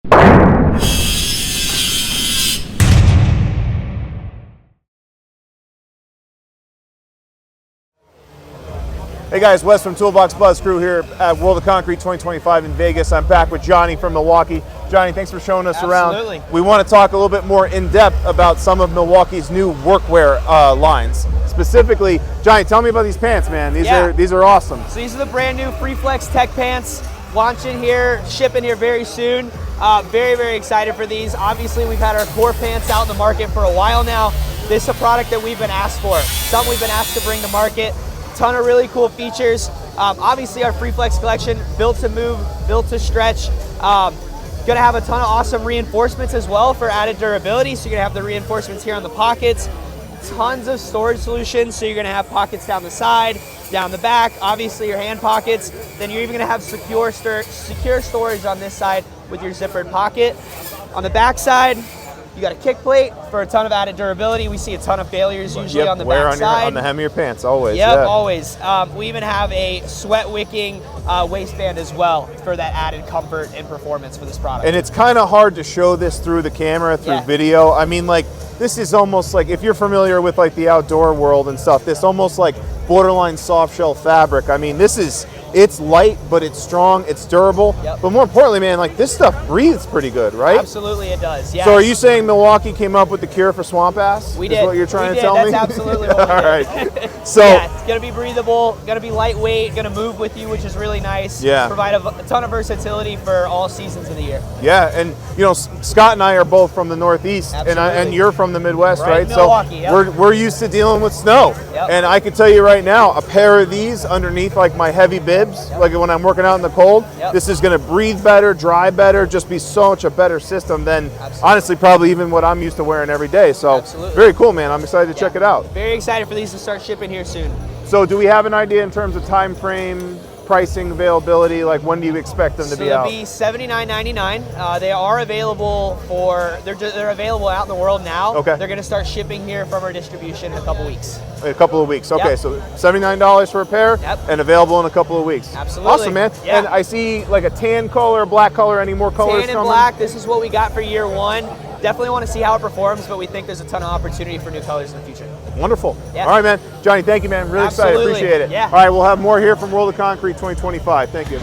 Hey guys, Wes from Toolbox Buzz Crew here at World of Concrete 2025 in Vegas. I'm back with Johnny from Milwaukee. Johnny, thanks for showing us around. We want to talk a little bit more in depth about some of Milwaukee's new workwear lines. Specifically, Johnny, tell me about these pants, man. These are awesome. So these are the brand new Free Flex Tech pants. Launching here, shipping here very soon. Very, very excited for these. Obviously, we've had our core pants out in the market for a while now. This is a product that we've been asked for, something we've been asked to bring to market. Ton of really cool features. Obviously, our Free Flex collection, built to move, built to stretch. Gonna have a ton of awesome reinforcements as well for added durability. So you're gonna have the reinforcements here on the pockets. Tons of storage solutions. So you're gonna have pockets down the side, down the back, obviously your hand pockets. Then you're even gonna have secure storage on this side with your zippered pocket. On the back side, you got a kick plate for a ton of added durability. We see a ton of failures usually on the back side. On the hem of your pants, always. Yep, always. We even have a sweat wicking waistband as well for that added comfort and performance for this product. And it's kind of hard to show this through the camera, through video. I mean, like, this is almost like, if you're familiar with like the outdoor world and stuff, this almost like borderline soft shell fabric. I mean, it's light, but it's strong, it's durable. Yep. But more importantly, man, like this stuff breathes pretty good, right? Absolutely it does, yeah. So are you saying Milwaukee came up with the cure for swamp ass? We did. Is what you're trying to tell me? That's absolutely what we did. All right. So yeah, it's gonna be breathable, gonna be lightweight, gonna move with you, which is really nice. Yeah. Provide a ton of versatility for all seasons of the year. Yeah, and you know, Scott and I are both from the Northeast, and you're from the Midwest, right? Milwaukee, so we're used to dealing with snow. Yep. And I can tell you right now, a pair of these underneath like my heavy bibs, like when I'm working out in the cold, this is going to breathe better, dry better, just be so much a better system than honestly probably even what I'm used to wearing every day. So very cool, man. I'm excited to check it out. Very excited for these to start shipping here soon. So do we have an idea in terms of time frame, pricing, availability? Like when do you expect them to be out? So they'll be $79.99. They are available they're available out in the world now. Okay. They're going to start shipping here from our distribution in a couple weeks. A couple of weeks. Okay, so $79 for a pair and available in a couple of weeks. Absolutely. Awesome, man. Yeah. And I see like a tan color, black color, any more colors coming? Tan and black, this is what we got for year one. Definitely want to see how it performs, but we think there's a ton of opportunity for new colors in the future. Wonderful. Yeah. All right, man. Johnny, thank you, man. Really excited. Appreciate it. Yeah. All right, we'll have more here from World of Concrete 2025. Thank you.